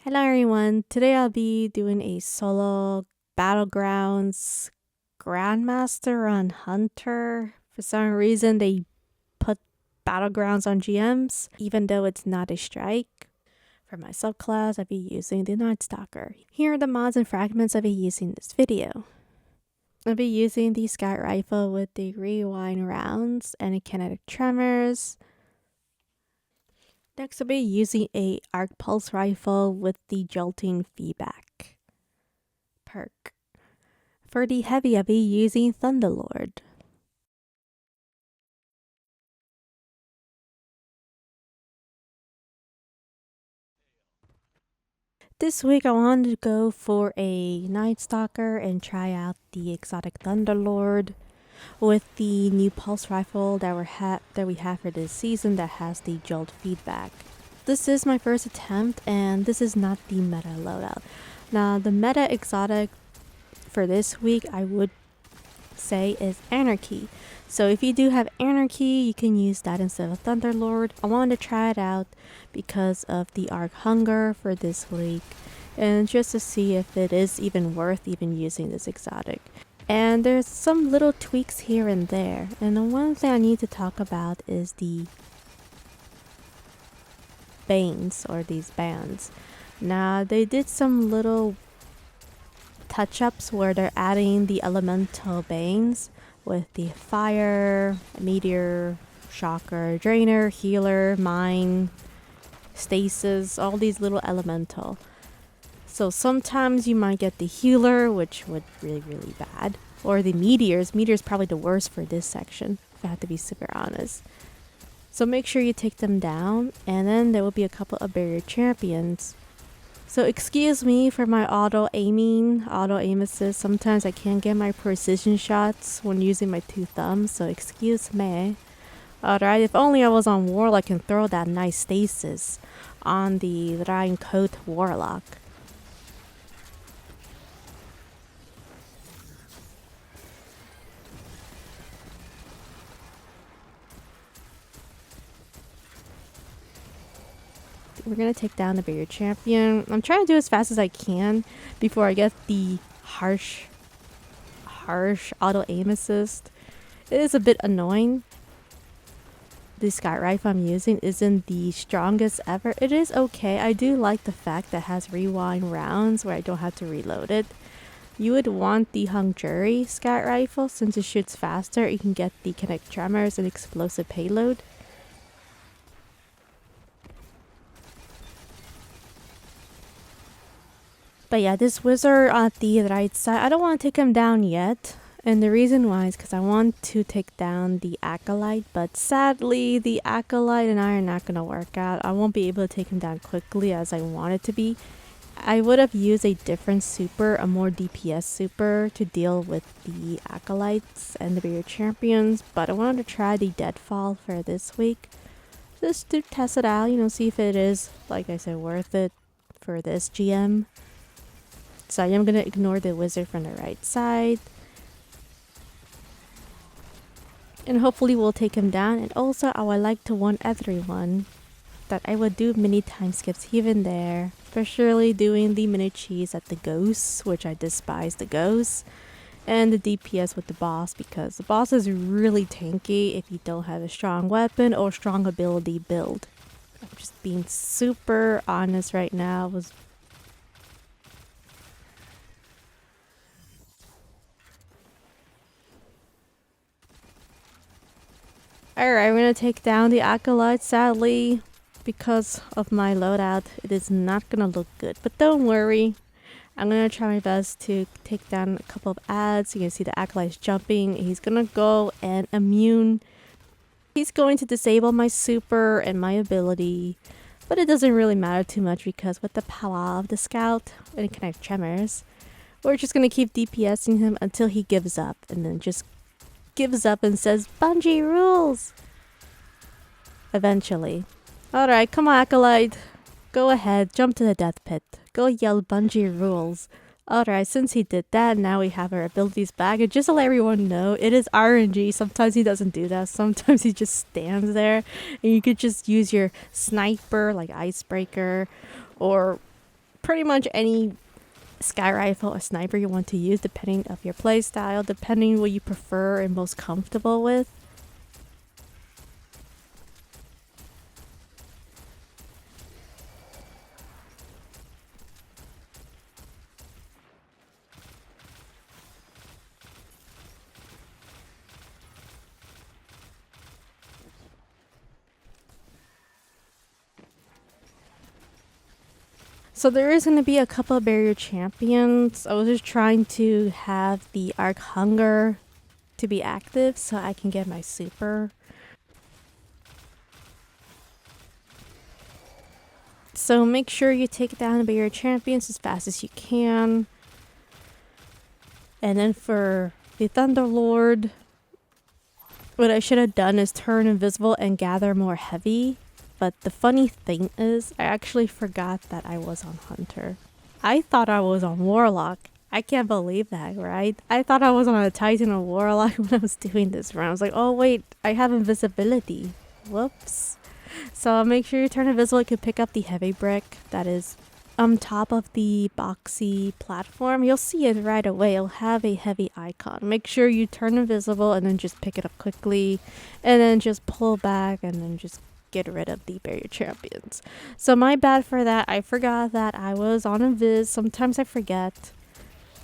Hello everyone, today I'll be doing a solo Battlegrounds Grandmaster on Hunter. For some reason they put Battlegrounds on GMs, even though it's not a strike. For my subclass, I'll be using the Nightstalker. Here are the mods and fragments I'll be using in this video. I'll be using the Scout Rifle with the rewind rounds and a kinetic tremors. Next, I'll be using a arc pulse rifle with the jolting feedback perk. For the heavy, I'll be using Thunderlord. This week, I wanted to go for a Nightstalker and try out the exotic Thunderlord with the new pulse rifle that we have for this season that has the jolt feedback. This is my first attempt, and this is not the meta loadout. Now, the meta exotic for this week, I would say, is Anarchy. So if you do have Anarchy, you can use that instead of Thunderlord. I wanted to try it out because of the Arc Hunger for this week, and just to see if it is even worth even using this exotic. And there's some little tweaks here and there. And the one thing I need to talk about is the banes, or these bands. Now, they did some little touch-ups where they're adding the elemental banes with the fire, meteor, shocker, drainer, healer, mine, stasis, all these little elemental. So sometimes you might get the healer, which would really bad. Or the meteors. Meteors probably the worst for this section, if I have to be super honest. So make sure you take them down, and then there will be a couple of barrier champions. So excuse me for my auto aim assist. Sometimes I can't get my precision shots when using my two thumbs, so excuse me. Alright, if only I was on Warlock and throw that nice stasis on the Raincoat Warlock. We're gonna take down the barrier champion. I'm trying to do as fast as I can before I get the harsh auto aim assist. It is a bit annoying. The scout rifle I'm using isn't the strongest ever. It is okay. I do like the fact that it has rewind rounds where I don't have to reload it. You would want the Hungary scout rifle since it shoots faster. You can get the kinetic tremors and explosive payload. But yeah, this wizard at the right side, I don't want to take him down yet. And the reason why is because I want to take down the Acolyte. But sadly, the Acolyte and I are not going to work out. I won't be able to take him down quickly as I want it to be. I would have used a different super, a more DPS super, to deal with the Acolytes and the barrier champions. But I wanted to try the Deadfall for this week. Just to test it out, see if it is, like I said, worth it for this GM. So I am going to ignore the wizard from the right side. And hopefully we'll take him down. And also I would like to warn everyone that I would do many time skips here and there. Especially doing the mini cheese at the ghosts, which I despise the ghosts. And the DPS with the boss, because the boss is really tanky if you don't have a strong weapon or strong ability build. I'm just being super honest right now. Alright, I'm gonna take down the Acolyte. Sadly, because of my loadout, it is not gonna look good. But don't worry, I'm gonna try my best to take down a couple of ads. You can see the Acolyte's jumping. He's gonna go and immune. He's going to disable my super and my ability. But it doesn't really matter too much because with the power of the Scout and kinetic tremors, we're just gonna keep DPSing him until he gives up, and then just gives up and says, Bungie rules! Eventually. Alright, come on, Acolyte. Go ahead, jump to the death pit. Go yell Bungie rules. Alright, since he did that, now we have our abilities back. And just to let everyone know, it is RNG. Sometimes he doesn't do that. Sometimes he just stands there. And you could just use your sniper, like Icebreaker, or pretty much any sky rifle or sniper you want to use, depending of your play style, depending what you prefer and most comfortable with. So there is going to be a couple of barrier champions. I was just trying to have the Arc Hunger to be active so I can get my super. So make sure you take down the barrier champions as fast as you can. And then for the Thunderlord, what I should have done is turn invisible and gather more heavy. But the funny thing is, I actually forgot that I was on Hunter. I thought I was on Warlock. I can't believe that, right? I thought I was on a Titan or Warlock when I was doing this run. I was like, oh wait, I have invisibility. Whoops. So make sure you turn invisible. You can pick up the heavy brick that is on top of the boxy platform. You'll see it right away. It'll have a heavy icon. Make sure you turn invisible and then just pick it up quickly. And then just pull back and then just get rid of the barrier champions. So my bad for that. I forgot that I was on invis. Sometimes I forget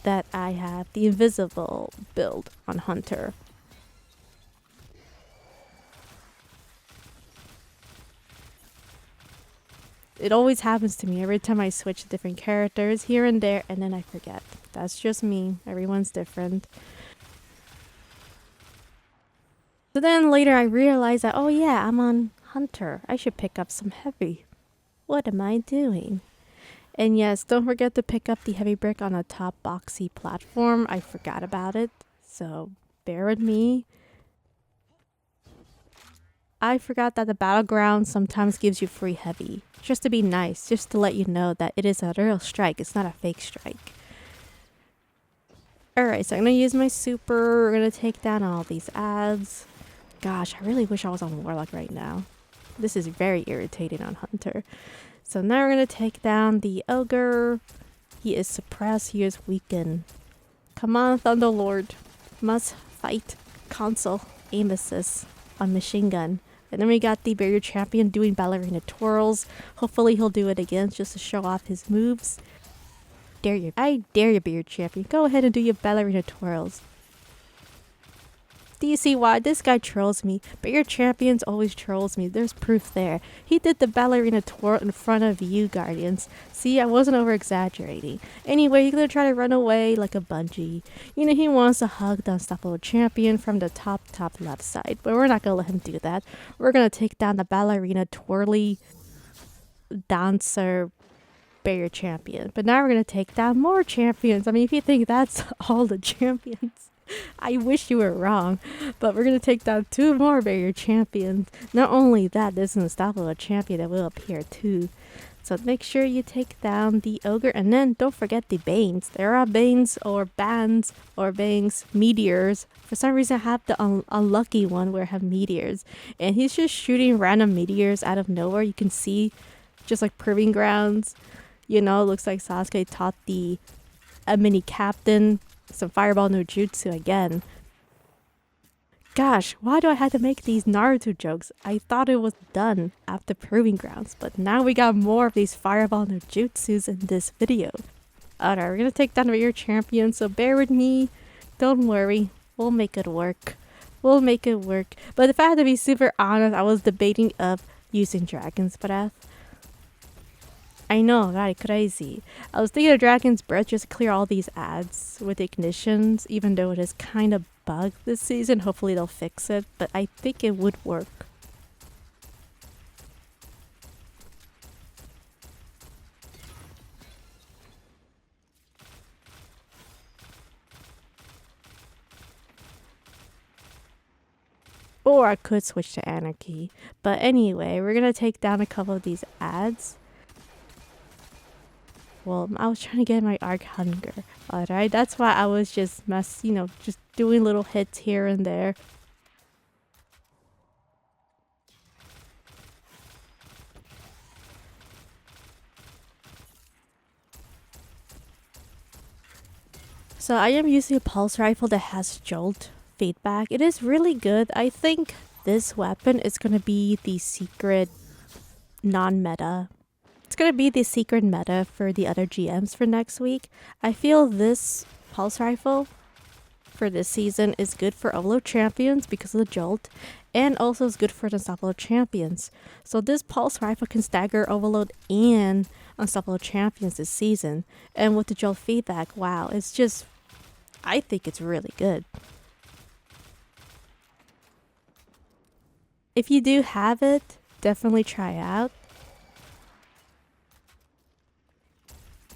that I have the invisible build on Hunter. It always happens to me every time I switch to different characters here and there, and then I forget. That's just me. Everyone's different. So then later I realized that, oh yeah, I'm on Hunter. I should pick up some heavy. What am I doing? And yes, don't forget to pick up the heavy brick on the top boxy platform. I forgot about it, so bear with me. I forgot that the battleground sometimes gives you free heavy. Just to be nice, just to let you know that it is a real strike. It's not a fake strike. Alright, so I'm going to use my super. We're going to take down all these ads. Gosh, I really wish I was on Warlock right now. This is very irritating on Hunter. So now we're going to take down the Ogre. He is suppressed. He is weakened. Come on, Thunderlord. Must fight. Console. Aim assist on machine gun. And then we got the barrier champion doing ballerina twirls. Hopefully he'll do it again just to show off his moves. I dare you, barrier champion. Go ahead and do your ballerina twirls. Do you see why this guy trolls me? Barrier champions always trolls me. There's proof there. He did the ballerina twirl in front of you, Guardians. See, I wasn't over exaggerating. Anyway, he's gonna try to run away like a bungee. You know, he wants to hug the unstoppable champion from the top left side. But we're not gonna let him do that. We're gonna take down the ballerina twirly dancer barrier champion. But now we're gonna take down more champions. I mean, if you think that's all the champions, I wish you were wrong, but we're going to take down 2 more barrier champions. Not only that, there's an unstoppable champion that will appear too. So make sure you take down the Ogre, and then don't forget the Banes. There are Banes or Bands or Bangs, meteors. For some reason I have the unlucky one where I have meteors. And he's just shooting random meteors out of nowhere. You can see just like proving grounds. You know, it looks like Sasuke taught the mini captain some fireball no jutsu again. Gosh, why do I have to make these Naruto jokes? I thought it was done after proving grounds, but now we got more of these fireball no jutsus in this video. Alright, we're gonna take down your champion, so bear with me. Don't worry, we'll make it work. We'll make it work. But if I had to be super honest, I was debating of using Dragon's Breath. I know, right? Crazy. I was thinking of Dragon's Breath just to clear all these ads with ignitions, even though it is kind of bugged this season. Hopefully they'll fix it, but I think it would work. Or I could switch to Anarchy. But anyway, we're gonna take down a couple of these ads. Well, I was trying to get my Arc Hunger. Alright, that's why I was just just doing little hits here and there. So I am using a pulse rifle that has jolt feedback. It is really good. I think this weapon is going to be the secret non-meta. It's going to be the secret meta for the other GMs for next week. I feel this pulse rifle for this season is good for Overload champions because of the jolt, and also is good for Unstoppable champions. So this pulse rifle can stagger Overload and Unstoppable champions this season. And with the jolt feedback, wow, it's just, I think it's really good. If you do have it, definitely try out.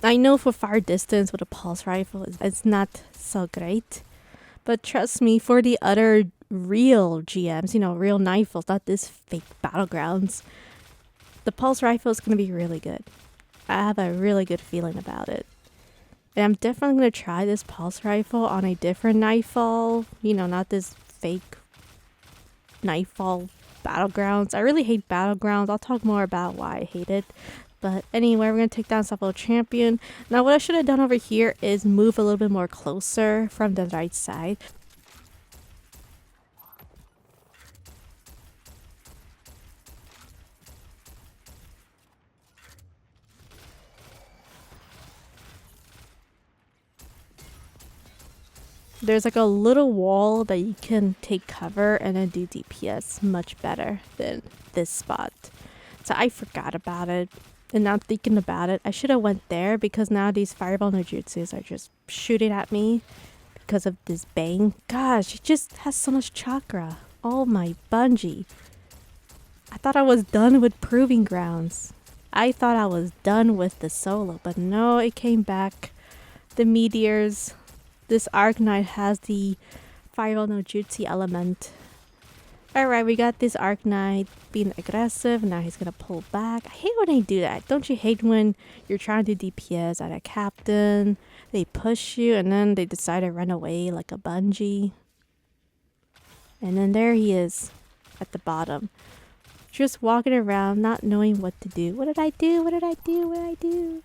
I know for far distance with a pulse rifle, it's not so great. But trust me, for the other real GMs, you know, real Nightfalls, not this fake Battlegrounds, the pulse rifle is going to be really good. I have a really good feeling about it. And I'm definitely going to try this pulse rifle on a different Nightfall, you know, not this fake Nightfall Battlegrounds. I really hate Battlegrounds. I'll talk more about why I hate it. But anyway, we're going to take down Unstoppable champion. Now what I should have done over here is move a little bit more closer from the right side. There's like a little wall that you can take cover and then do DPS much better than this spot. So I forgot about it. And now thinking about it, I should have went there because now these fireball no jutsus are just shooting at me because of this bane. Gosh, it just has so much chakra. Oh my Bungie. I thought I was done with Proving Grounds. I thought I was done with the solo, but no, it came back. The meteors. This Arknight has the fireball no jutsu element. Alright, we got this Arknight being aggressive. Now he's gonna pull back. I hate when they do that. Don't you hate when you're trying to do DPS at a captain, they push you, and then they decide to run away like a Bungie? And then there he is at the bottom. Just walking around, not knowing what to do. What did I do? What did I do? What did I do?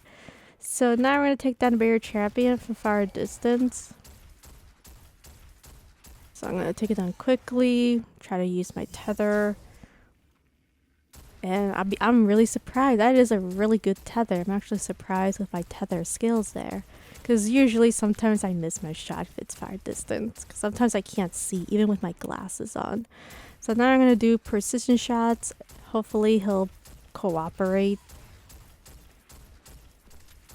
So now we're gonna take down a barrier champion from far distance. So I'm going to take it down quickly, try to use my tether. And I'm really surprised. That is a really good tether. I'm actually surprised with my tether skills there. Because usually sometimes I miss my shot if it's far distance. Because sometimes I can't see, even with my glasses on. So now I'm going to do precision shots. Hopefully he'll cooperate.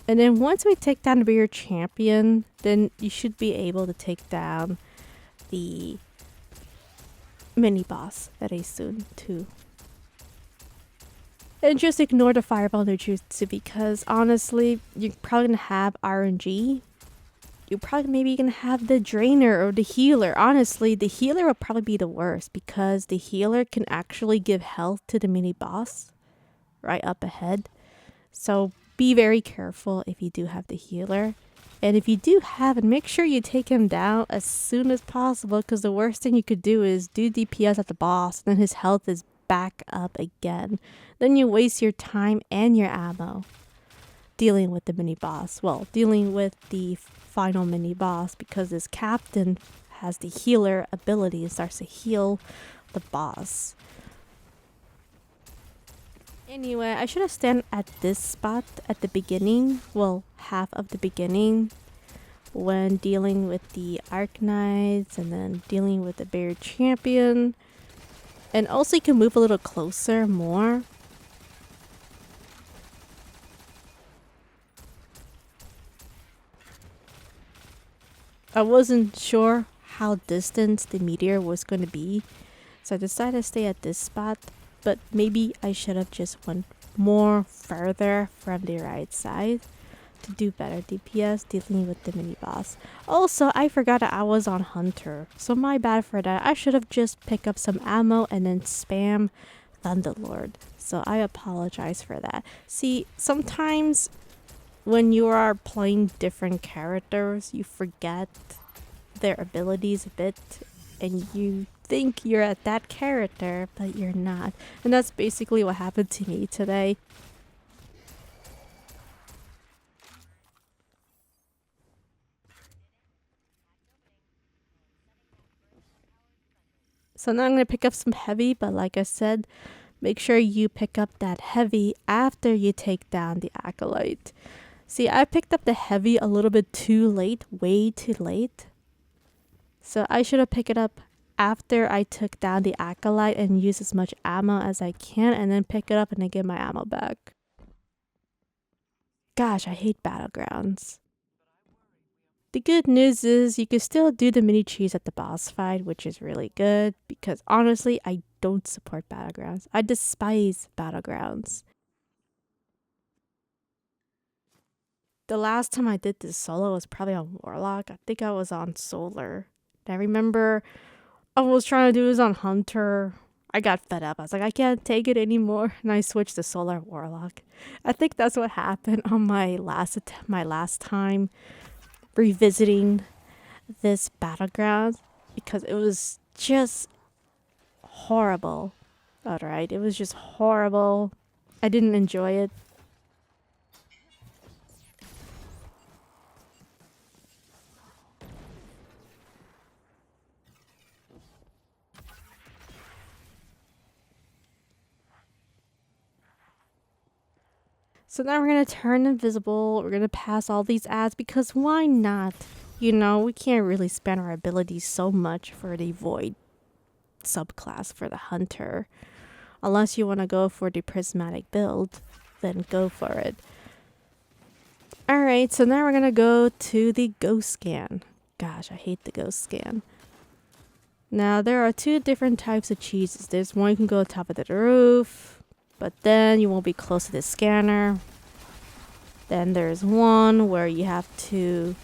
And then once we take down the barrier champion, then you should be able to take down the mini boss very soon too. And just ignore the fireball no jutsu because honestly, you're probably gonna have RNG. You're probably maybe gonna have the drainer or the healer. Honestly, the healer will probably be the worst because the healer can actually give health to the mini boss right up ahead. So be very careful if you do have the healer. And if you do have it, make sure you take him down as soon as possible because the worst thing you could do is do DPS at the boss and then his health is back up again. Then you waste your time and your ammo dealing with the mini boss. Well, dealing with the final mini boss because this captain has the healer ability and starts to heal the boss. Anyway, I should have stand at this spot at the beginning, well, half of the beginning, when dealing with the Arknights and then dealing with the barrier champion. And also you can move a little closer more. I wasn't sure how distant the meteor was going to be, so I decided to stay at this spot. But maybe I should have just went more further from the right side to do better DPS dealing with the mini boss. Also, I forgot that I was on Hunter, so my bad for that. I should have just picked up some ammo and then spam Thunderlord. So I apologize for that. See, sometimes when you are playing different characters, you forget their abilities a bit and you think you're at that character, but you're not. And that's basically what happened to me today. So now I'm going to pick up some heavy, but like I said, make sure you pick up that heavy after you take down the acolyte. See, I picked up the heavy a little bit too late, way too late. So I should have picked it up after I took down the acolyte and use as much ammo as I can, and then pick it up and then get my ammo back. Gosh, I hate battlegrounds. The good news is you can still do the mini cheese at the boss fight, which is really good because honestly, I don't support battlegrounds. I despise battlegrounds. The last time I did this solo was probably on Warlock. I think I was on Solar. I remember I was trying to do this on Hunter. I got fed up. I was like, I can't take it anymore, and I switched to Solar Warlock. I think that's what happened on my last time revisiting this battleground, because it was just horrible. Alright, it was just horrible. I didn't enjoy it. So now we're going to turn invisible. We're going to pass all these ads because why not? You know, we can't really spend our abilities so much for the Void subclass for the Hunter. Unless you want to go for the prismatic build, then go for it. Alright, so now we're going to go to the ghost scan. Gosh, I hate the ghost scan. Now, there are two different types of cheeses. There's one you can go on top of the roof, but then you won't be close to the scanner. Then there's one where you have to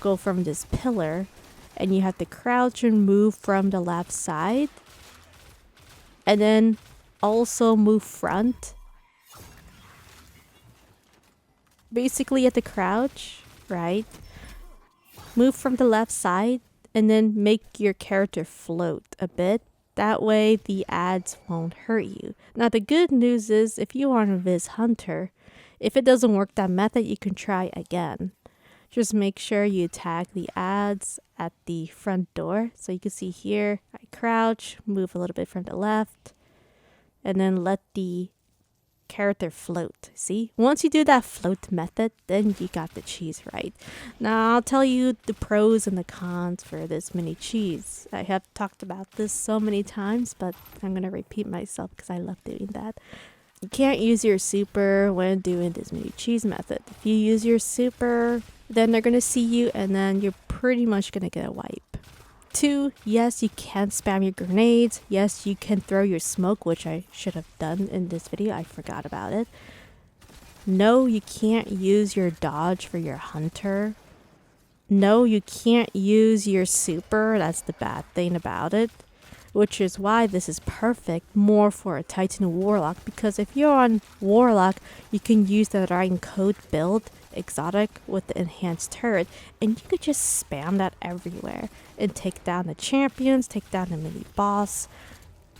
go from this pillar and you have to crouch and move from the left side. And then also move front. Basically you have to crouch, right? Move from the left side and then make your character float a bit. That way the ads won't hurt you. Now the good news is if you are a Viz Hunter, if it doesn't work that method, you can try again. Just make sure you tag the ads at the front door. So you can see here, I crouch, move a little bit from the left, and then let the character float. See? Once you do that float method, then you got the cheese right. Now I'll tell you the pros and the cons for this mini cheese. I have talked about this so many times, but I'm going to repeat myself because I love doing that. You can't use your super when doing this mini cheese method. If you use your super, then they're going to see you and then you're pretty much going to get a wipe. 2, yes, you can spam your grenades. Yes, you can throw your smoke, which I should have done in this video. I forgot about it. No, you can't use your dodge for your hunter. No, you can't use your super. That's the bad thing about it. Which is why this is perfect more for a Titan Warlock. Because if you're on Warlock, you can use the Dragon Code build exotic with the enhanced turret, and you could just spam that everywhere and take down the champions, take down the mini boss.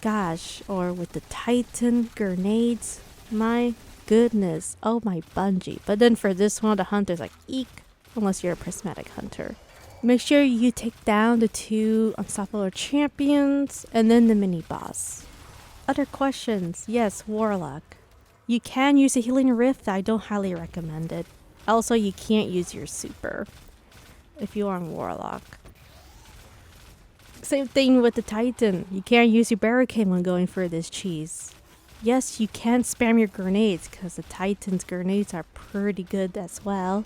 Gosh, or with the Titan grenades, my goodness, oh my Bungie. But then for this one, the hunter's like eek, unless you're a prismatic hunter. Make sure you take down the 2 unstoppable champions and then the mini boss. Other questions? Yes, Warlock. You can use a healing rift. I don't highly recommend it. Also, you can't use your super if you are on Warlock. Same thing with the Titan. You can't use your barricade when going for this cheese. Yes, you can spam your grenades because the Titan's grenades are pretty good as well.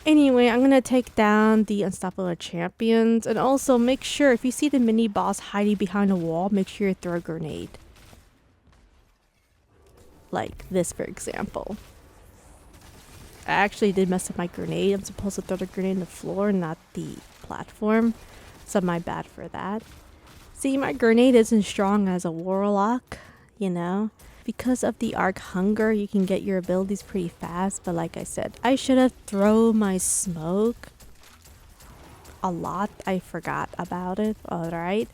Anyway, I'm going to take down the unstoppable champions, and also make sure if you see the mini boss hiding behind a wall, make sure you throw a grenade. Like this, for example. I actually did mess up my grenade. I'm supposed to throw the grenade on the floor, not the platform. So my bad for that. See, my grenade isn't strong as a warlock, you know. Because of the arc hunger, you can get your abilities pretty fast. But like I said, I should have thrown my smoke a lot. I forgot about it. Alright.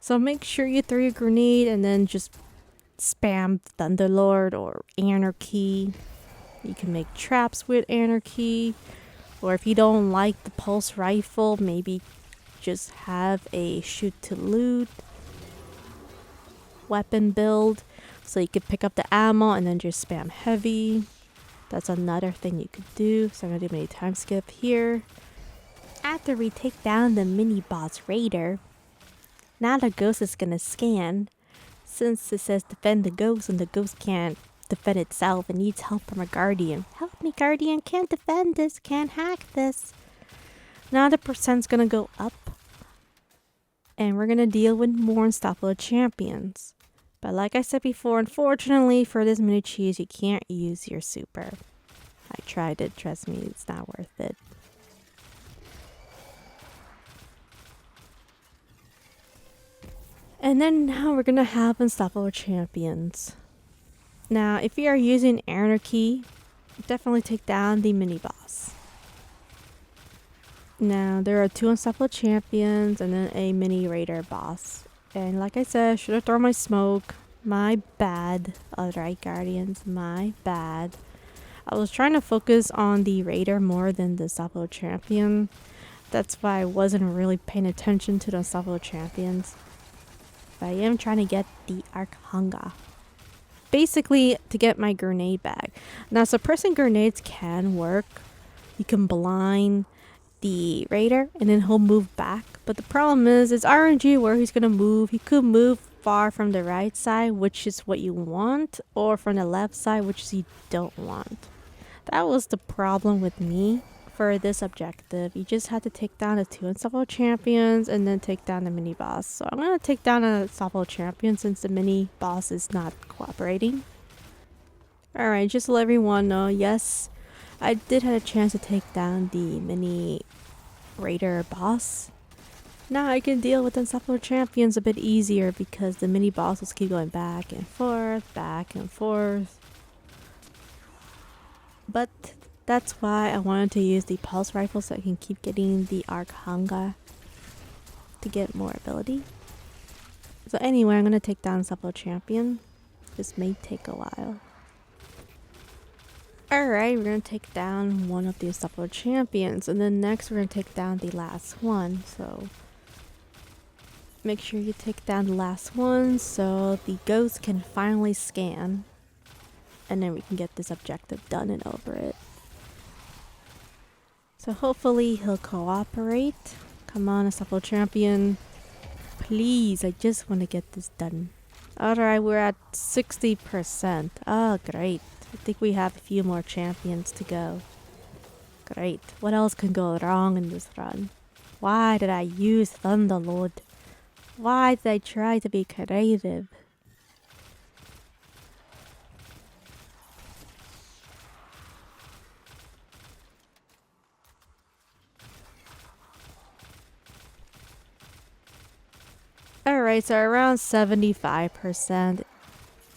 So make sure you throw your grenade and then just spam Thunderlord or Anarchy. You can make traps with Anarchy. Or if you don't like the pulse rifle, maybe just have a shoot to loot weapon build. So you could pick up the ammo and then just spam heavy. That's another thing you could do. So I'm going to do a mini time skip here. After we take down the mini boss raider, now the ghost is going to scan. Since it says defend the ghost and the ghost can't defend itself and needs help from a guardian. Help me, guardian, can't defend this, can't hack this. Now the percent's going to go up. And we're going to deal with more unstoppable champions. But like I said before, unfortunately for this mini cheese, you can't use your super. I tried it, trust me, it's not worth it. And then now we're going to have unstoppable champions. Now, if you are using Anarchy, definitely take down the mini boss. Now, there are 2 unstoppable champions and then a mini raider boss. And like I said, should have thrown my smoke. My bad. Alright, guardians, my bad. I was trying to focus on the raider more than the unstoppable champion. That's why I wasn't really paying attention to the unstoppable champions. But I am trying to get the Arkhanga. Basically, to get my grenade bag. Now, suppressing grenades can work. You can blind the raider and then he'll move back. But the problem is, it's RNG where he's going to move. He could move far from the right side, which is what you want, or from the left side, which you don't want. That was the problem with me for this objective. You just had to take down the 2 unstoppable champions and then take down the mini boss. So I'm going to take down an unstoppable champion since the mini boss is not cooperating. Alright, just to let everyone know, yes, I did have a chance to take down the mini raider boss. Now I can deal with unstoppable champions a bit easier because the mini bosses keep going back and forth, back and forth. But that's why I wanted to use the pulse rifle so I can keep getting the Arkhanga to get more ability. So anyway, I'm going to take down unstoppable champion. This may take a while. Alright, we're going to take down one of the unstoppable champions. And then next we're going to take down the last one. So make sure you take down the last one so the ghost can finally scan. And then we can get this objective done and over it. So hopefully he'll cooperate. Come on, unstoppable champion. Please, I just want to get this done. Alright, we're at 60%. Oh, great. I think we have a few more champions to go. Great. What else can go wrong in this run? Why did I use Thunderlord? Why did I try to be creative? Alright, so around 75%.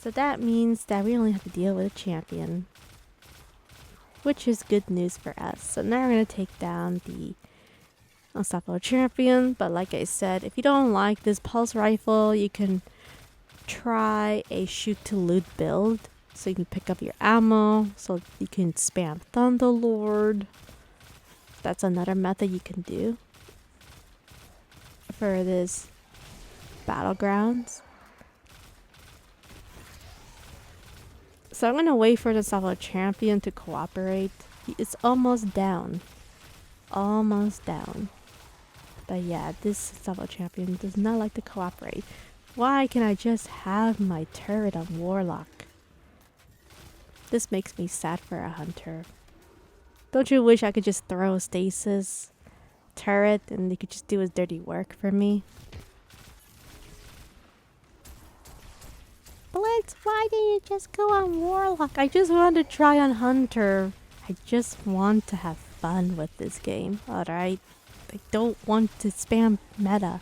So that means that we only have to deal with a champion. Which is good news for us. So now we're going to take down the unstoppable champion. But like I said, if you don't like this pulse rifle, you can try a shoot to loot build. So you can pick up your ammo. So you can spam Thunderlord. That's another method you can do for this battlegrounds. So I'm going to wait for the unstoppable champion to cooperate. It's almost down. Almost down. But yeah, this unstoppable champion does not like to cooperate. Why can I just have my turret on Warlock? This makes me sad for a hunter. Don't you wish I could just throw a stasis turret and they could just do his dirty work for me? Blitz, why didn't you just go on Warlock? I just wanted to try on Hunter. I just want to have fun with this game, alright? I don't want to spam meta.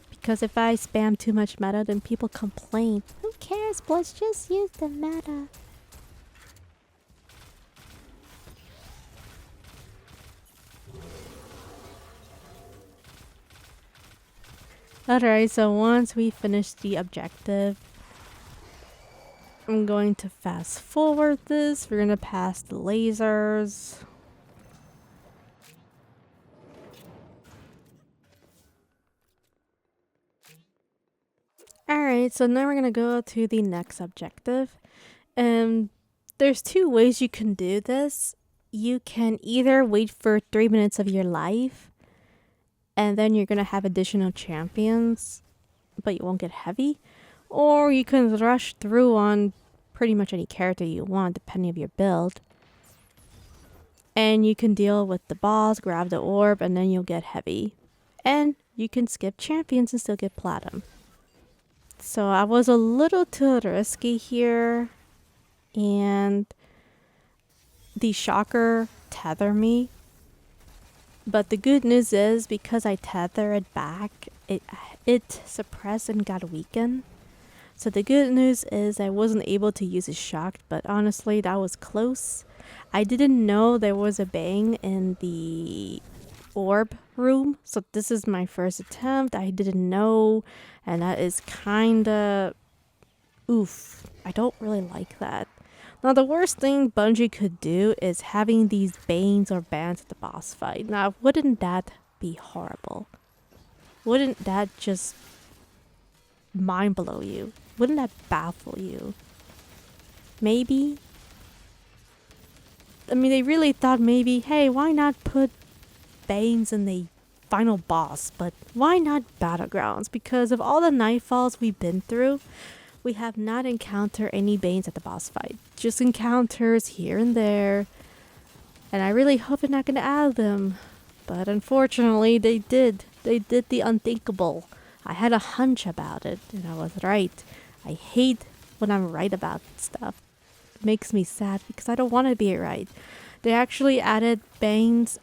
Because if I spam too much meta, then people complain. Who cares, Blitz? Just use the meta. Alright, so once we finish the objective, I'm going to fast forward this. We're gonna pass the lasers. Alright, so now we're gonna go to the next objective. And there's two ways you can do this. You can either wait for 3 minutes of your life, and then you're gonna have additional champions, but you won't get heavy. Or you can rush through on pretty much any character you want, depending on your build. And you can deal with the boss, grab the orb, and then you'll get heavy. And you can skip champions and still get platinum. So I was a little too risky here. And the shocker tether me. But the good news is, because I tether it back, it suppressed and got weakened. So the good news is I wasn't able to use a shock, but honestly that was close. I didn't know there was a bang in the orb room, so this is my first attempt. I didn't know, and that is kinda oof. I don't really like that. Now the worst thing Bungie could do is having these banes or bans at the boss fight. Now wouldn't that be horrible? Wouldn't that just mind blow you? Wouldn't that baffle you? Maybe? I mean, they really thought maybe, hey, why not put banes in the final boss? But why not Battlegrounds? Because of all the Nightfalls we've been through, we have not encountered any banes at the boss fight. Just encounters here and there. And I really hope they're not going to add them. But unfortunately, they did. They did the unthinkable. I had a hunch about it, and I was right. I hate when I'm right about stuff. It makes me sad because I don't want to be right. They actually added banes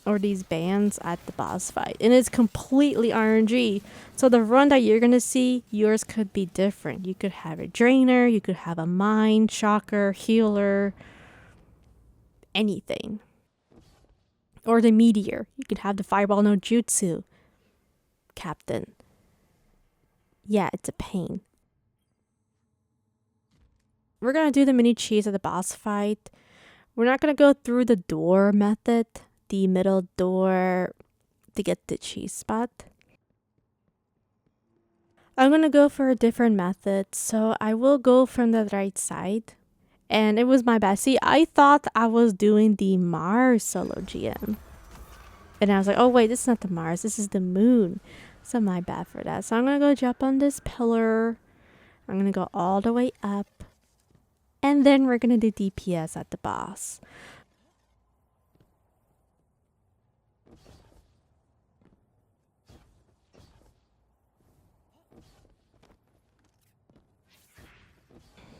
or these bans at the boss fight, and it's completely RNG. So the run that you're gonna see, yours could be different. You could have a drainer, you could have a mine, shocker, healer, anything. Or the meteor. You could have the fireball no jutsu captain. Yeah, it's a pain. We're gonna do the mini cheese at the boss fight. We're not gonna go through the door method, the middle door, to get the cheese spot. I'm gonna go for a different method, so I will go from the right side. And it was my bad. See, I thought I was doing the Mars solo GM. And I was like, oh wait, this is not the Mars, this is the moon. So my bad for that. So I'm gonna go jump on this pillar. I'm gonna go all the way up. And then we're gonna do DPS at the boss.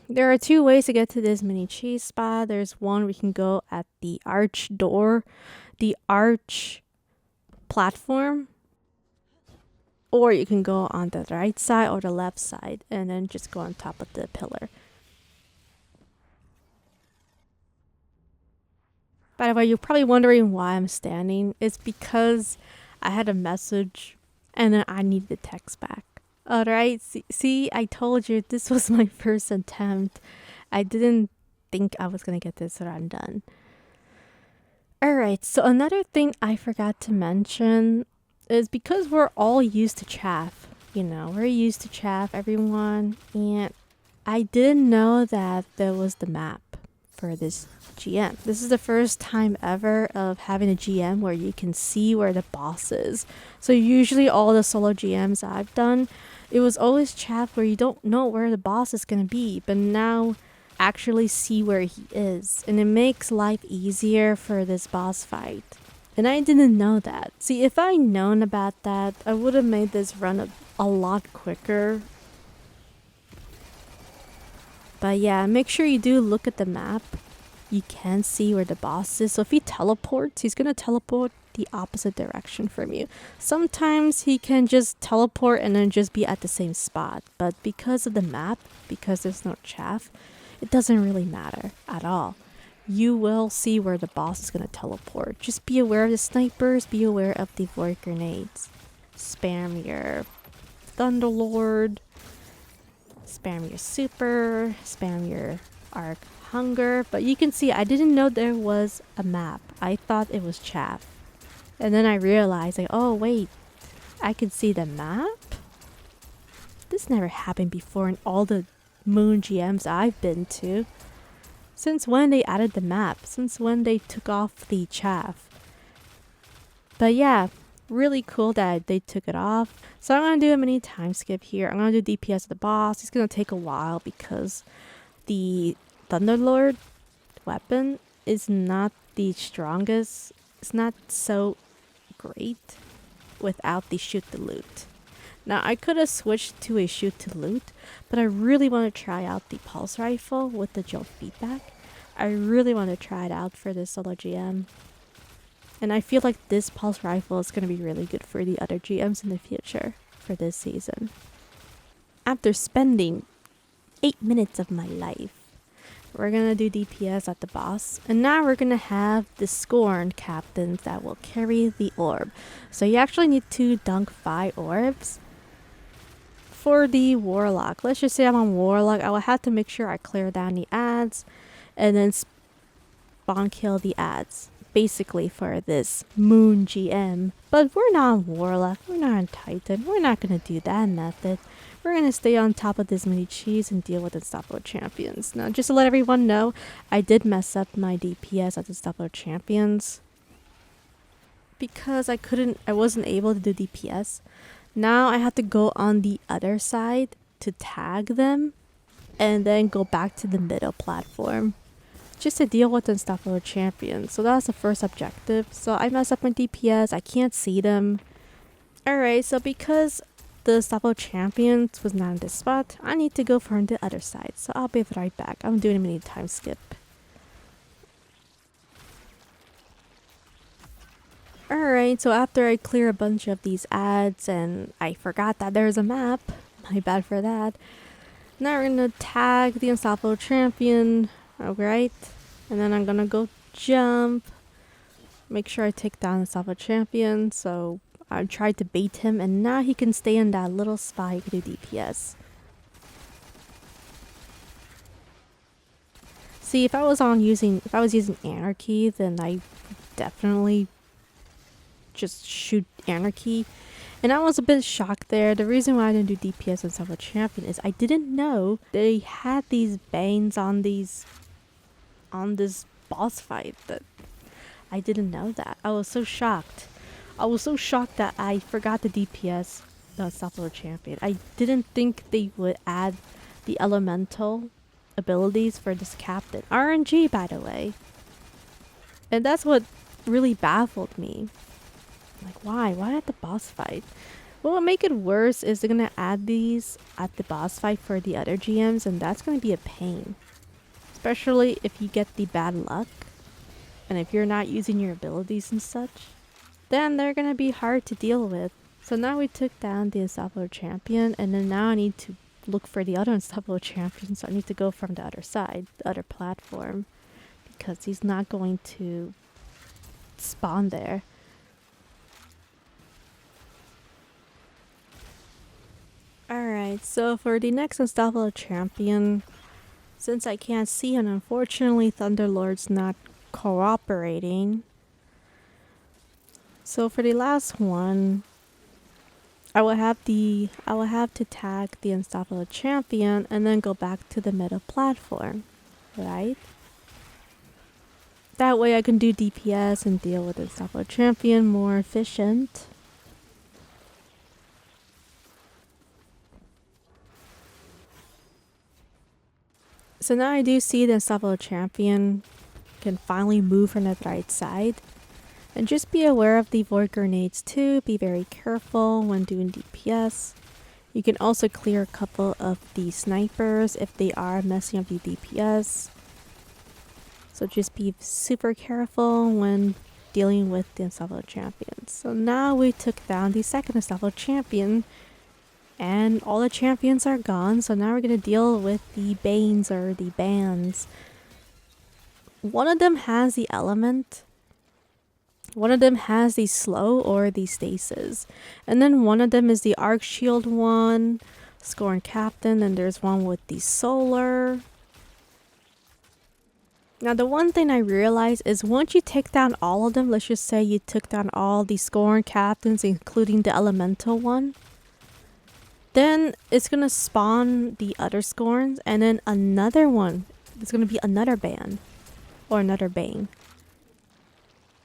There are two ways to get to this mini cheese spot. There's one we can go at the arch door, the arch platform, or you can go on the right side or the left side and then just go on top of the pillar. By the way, you're probably wondering why I'm standing. It's because I had a message and then I needed the text back. Alright, see, I told you this was my first attempt. I didn't think I was gonna get this run done. Alright, so another thing I forgot to mention is because we're all used to chaff. You know, we're used to chaff, everyone. And I didn't know that there was the map for this GM. This is the first time ever of having a GM where you can see where the boss is. So usually all the solo GMs I've done, it was always chaff where you don't know where the boss is going to be, but now actually see where he is. And it makes life easier for this boss fight. And I didn't know that. See, if I'd known about that, I would have made this run a lot quicker. But yeah, make sure you do look at the map. You can see where the boss is. So if he teleports, he's going to teleport the opposite direction from you. Sometimes he can just teleport and then just be at the same spot. But because of the map, because there's no chaff, it doesn't really matter at all. You will see where the boss is going to teleport. Just be aware of the snipers, be aware of the void grenades. Spam your Thunderlord. spam your super, spam your arc hunger. But you can see I didn't know there was a map. I thought it was chaff. And then I realized, like, oh wait, I can see the map? This never happened before in all the moon GMs I've been to. Since when they added the map? Since when they took off the chaff? But yeah, really cool that they took it off. So I'm going to do a mini time skip here. I'm going to do DPS of the boss. It's going to take a while because the Thunderlord weapon is not the strongest. It's not so great without the shoot to loot. Now I could have switched to a shoot to loot, but I really want to try out the pulse rifle with the jolt feedback. I really want to try it out for this solo GM. And I feel like this pulse rifle is going to be really good for the other GMs in the future for this season. After spending 8 minutes of my life, we're going to do DPS at the boss. And now we're going to have the Scorned captains that will carry the orb. So you actually need to dunk 5 orbs. For the Warlock, let's just say I'm on Warlock, I will have to make sure I clear down the ads and then spawn kill the ads. Basically for this Moon GM. But we're not on Warlock, we're not on Titan, we're not going to do that method. We're going to stay on top of this mini cheese and deal with Unstoppable Champions. Now, just to let everyone know, I did mess up my DPS at Unstoppable Champions. Because I wasn't able to do DPS. Now I have to go on the other side to tag them. And then go back to the middle platform. Just to deal with Unstoppable Champions. So that was the first objective. So I messed up my DPS, I can't see them. Alright, so because the Unstoppable Champions was not in this spot, I need to go from the other side. So I'll be right back. I'm doing a mini time skip. Alright, so after I clear a bunch of these ads and I forgot that there's a map, my bad for that. Now we're gonna tag the Unstoppable Champion, alright? And then I'm gonna go jump, make sure I take down the Unstoppable Champion, so I tried to bait him, and now he can stay in that little spot. He can do DPS. See, if I was using Anarchy, then I definitely just shoot Anarchy. And I was a bit shocked there. The reason why I didn't do DPS on Unstoppable Champion is I didn't know they had these banes on this boss fight. That I didn't know that. I was so shocked. I was so shocked that I forgot the DPS the Unstoppable Champion. I didn't think they would add the elemental abilities for this captain. RNG, by the way. And that's what really baffled me. Like, why? Why at the boss fight? What will make it worse is they're going to add these at the boss fight for the other GMs, and that's going to be a pain. Especially if you get the bad luck. And if you're not using your abilities and such. Then they're going to be hard to deal with. So now we took down the Unstoppable Champion, and then now I need to look for the other Unstoppable Champion, so I need to go from the other side, the other platform, because he's not going to spawn there. Alright, so for the next Unstoppable Champion, since I can't see him, unfortunately Thunderlord's not cooperating. So for the last one, I will have to tag the Unstoppable Champion and then go back to the middle platform, right? That way I can do DPS and deal with the Unstoppable Champion more efficient. So now I do see the Unstoppable Champion can finally move from the right side. And just be aware of the void grenades too. Be very careful when doing DPS. You can also clear a couple of the snipers if they are messing up the DPS. So just be super careful when dealing with the Unstoppable Champions. So now we took down the second Unstoppable Champion. And all the champions are gone. So now we're going to deal with the banes or the bands. One of them has the element. One of them has the slow or the stasis. And then one of them is the arc shield one. Scorn Captain, and there's one with the Solar. Now the one thing I realized is once you take down all of them, let's just say you took down all the Scorn Captains including the Elemental one, then it's gonna spawn the other Scorns and then another one. It's gonna be another ban or another bane.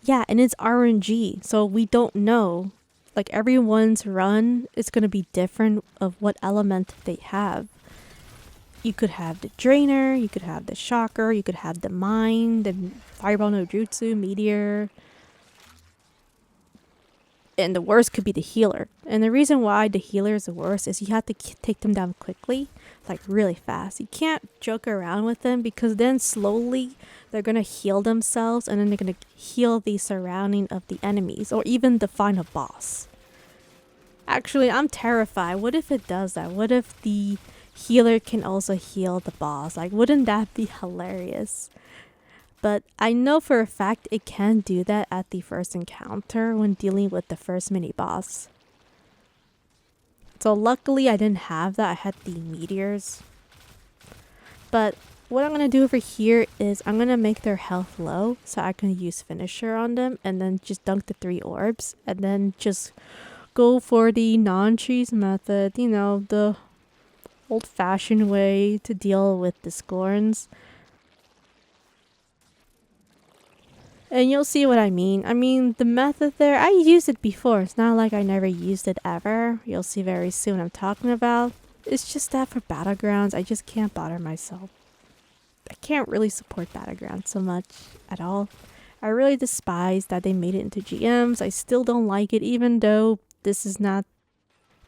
Yeah, and it's RNG, so we don't know. Like everyone's run is gonna be different of what element they have. You could have the Drainer, you could have the Shocker, you could have the Mine, the Fireball no Jutsu, Meteor. And the worst could be the Healer. And the reason why the Healer is the worst is you have to take them down quickly, like really fast. You can't joke around with them because then slowly they're going to heal themselves and then they're going to heal the surrounding of the enemies or even the final boss. Actually, I'm terrified. What if it does that? What if the Healer can also heal the boss? Like, wouldn't that be hilarious? But I know for a fact it can do that at the first encounter when dealing with the first mini boss. So luckily I didn't have that. I had the meteors. But what I'm going to do over here is I'm going to make their health low so I can use finisher on them and then just dunk the 3 orbs and then just go for the non-cheese method, you know, the old-fashioned way to deal with the Scorns. And you'll see what I mean. I mean, the method there, I used it before. It's not like I never used it ever. You'll see very soon what I'm talking about. It's just that for Battlegrounds, I just can't bother myself. I can't really support Battlegrounds so much at all. I really despise that they made it into GMs. I still don't like it, even though this is not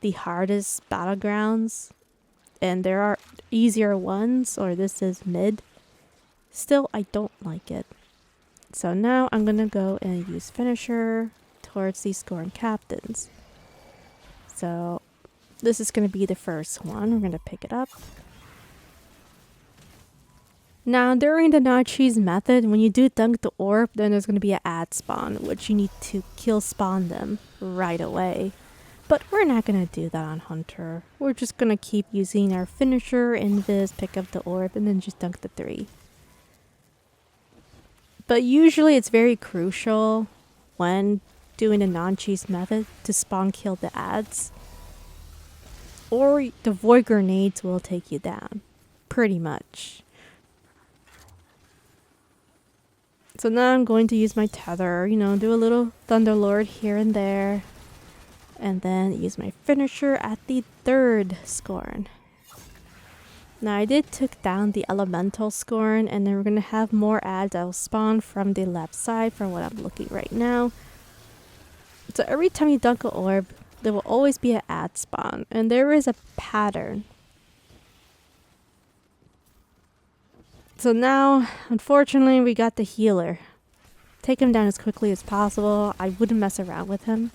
the hardest Battlegrounds. And there are easier ones, or this is mid. Still, I don't like it. So now I'm going to go and use finisher towards these Scorn Captains. So this is going to be the first one. We're going to pick it up. Now during the non-cheese method, when you do dunk the orb, then there's going to be an ad spawn, which you need to kill spawn them right away. But we're not going to do that on Hunter. We're just going to keep using our finisher, invis, pick up the orb, and then just dunk the 3. But usually it's very crucial when doing the non-cheese method to spawn kill the ads. Or the void grenades will take you down. Pretty much. So now I'm going to use my tether, you know, do a little Thunderlord here and there. And then use my finisher at the 3rd Scorn. Now I did took down the Elemental Scorn, and then we're going to have more ads that will spawn from the left side from what I'm looking right now. So every time you dunk an orb, there will always be an ad spawn, and there is a pattern. So now, unfortunately, we got the Healer. Take him down as quickly as possible. I wouldn't mess around with him.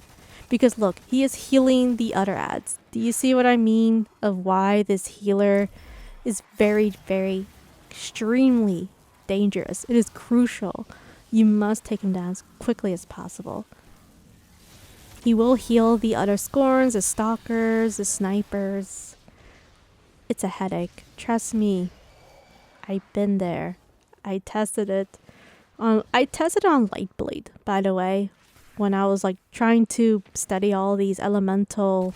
Because look, he is healing the other ads. Do you see what I mean of why this Healer is very, very extremely dangerous? It is crucial. You must take him down as quickly as possible. He will heal the other Scorns, the Stalkers, the Snipers. It's a headache. Trust me. I've been there. I tested it on Lightblade, by the way, when I was like trying to study all these elemental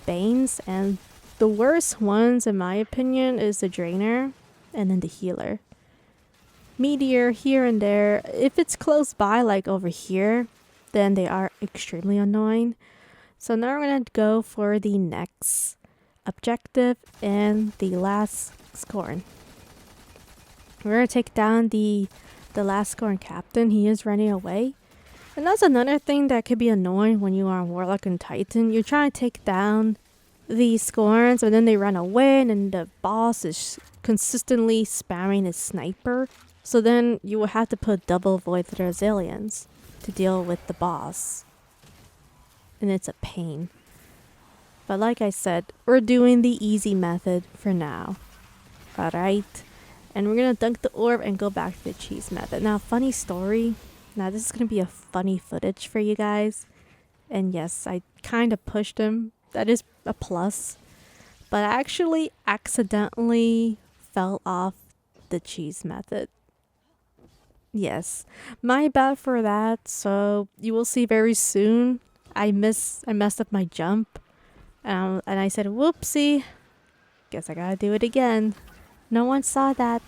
banes, and the worst ones, in my opinion, is the Drainer and then the Healer. Meteor here and there. If it's close by, like over here, then they are extremely annoying. So now we're going to go for the next objective and the last Scorn. We're going to take down the last Scorn Captain. He is running away. And that's another thing that could be annoying when you are on Warlock and Titan. You're trying to take down the Scorns, and then they run away, and then the boss is consistently spamming his sniper. So then you will have to put double Void Resilience to deal with the boss. And it's a pain. But like I said, we're doing the easy method for now. Alright? And we're going to dunk the orb and go back to the cheese method. Now, funny story. Now, this is going to be a funny footage for you guys. And yes, I kind of pushed him. That is a plus. but I actually accidentally fell off the cheese method. Yes, my bad for that. So you will see very soon. I messed up my jump, and I said, "Whoopsie! Guess I gotta do it again." No one saw that.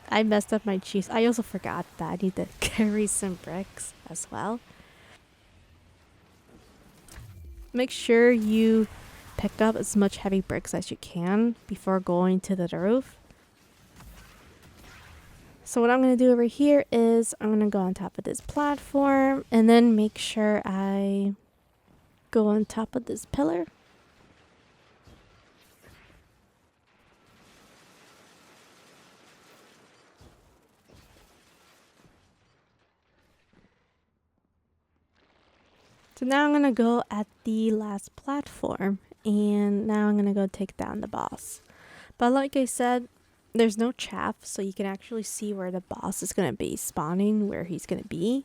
I messed up my cheese. I also forgot that I need to carry some bricks as well. Make sure you pick up as much heavy bricks as you can before going to the roof. So what I'm going to do over here is I'm going to go on top of this platform and then make sure I go on top of this pillar. So now I'm going to go at the last platform and now I'm going to go take down the boss. But like I said, there's no chaff, so you can actually see where the boss is going to be spawning, where he's going to be.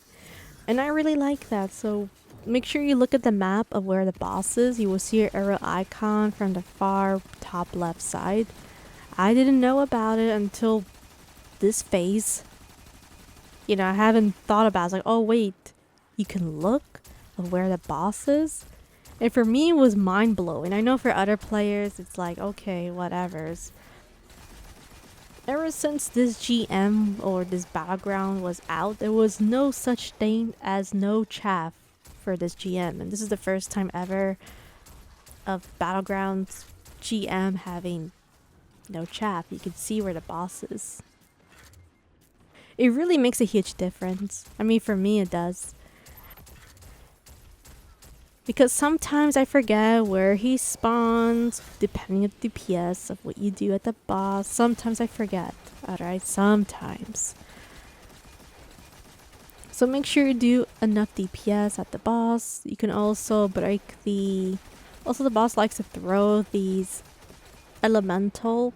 And I really like that, so make sure you look at the map of where the boss is. You will see your arrow icon from the far top left side. I didn't know about it until this phase. You know, I haven't thought about it. It's like, oh wait, you can look of where the boss is? And for me, it was mind-blowing. I know for other players, it's like, okay, whatever's. Ever since this GM or this battleground was out, there was no such thing as no chaff for this GM. And this is the first time ever of Battlegrounds GM having no chaff. You can see where the boss is. It really makes a huge difference. I mean, for me, it does. Because sometimes I forget where he spawns, depending on the DPS of what you do at the boss. Sometimes I forget, alright? Sometimes. So make sure you do enough DPS at the boss. You can also break the... Also, the boss likes to throw these elemental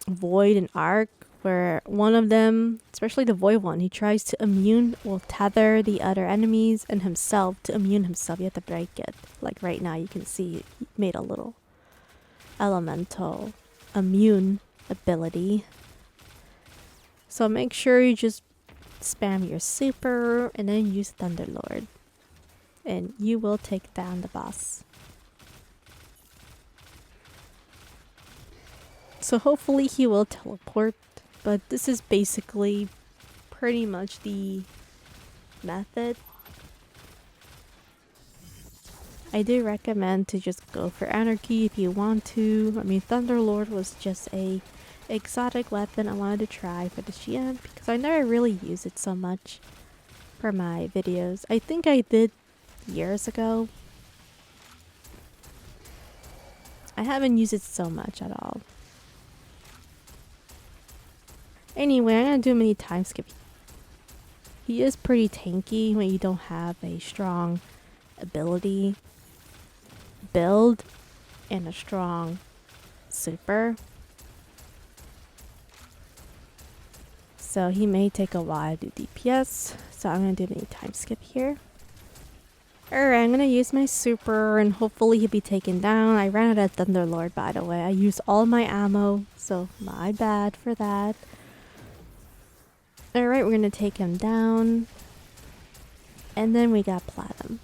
void and arc, where one of them, especially the void one, he tries to immune or tether the other enemies and himself to immune himself. You have to break it. Like right now, you can see he made a little elemental immune ability. So make sure you just spam your super and then use Thunderlord, and you will take down the boss. So hopefully he will teleport. But this is basically pretty much the method. I do recommend to just go for Anarchy if you want to. I mean, Thunderlord was just a exotic weapon I wanted to try for the GM because I never really use it so much for my videos. I think I did years ago. I haven't used it so much at all. Anyway, I'm gonna do a mini time skip. He is pretty tanky when you don't have a strong ability build and a strong super. So he may take a while to do DPS. So I'm gonna do a mini time skip here. Alright, I'm gonna use my super and hopefully he'll be taken down. I ran out of Thunderlord, by the way. I used all my ammo, so my bad for that. Alright, we're gonna take him down. And then we got Platinum.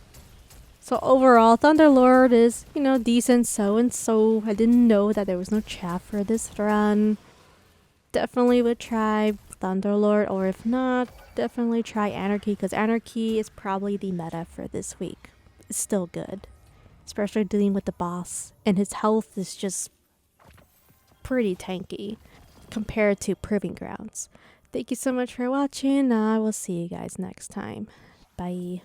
So overall, Thunderlord is, you know, decent so and so. I didn't know that there was no chaff for this run. Definitely would try Thunderlord, or if not, definitely try Anarchy, because Anarchy is probably the meta for this week. It's still good. Especially dealing with the boss. And his health is just pretty tanky compared to Proving Grounds. Thank you so much for watching. I will see you guys next time. Bye.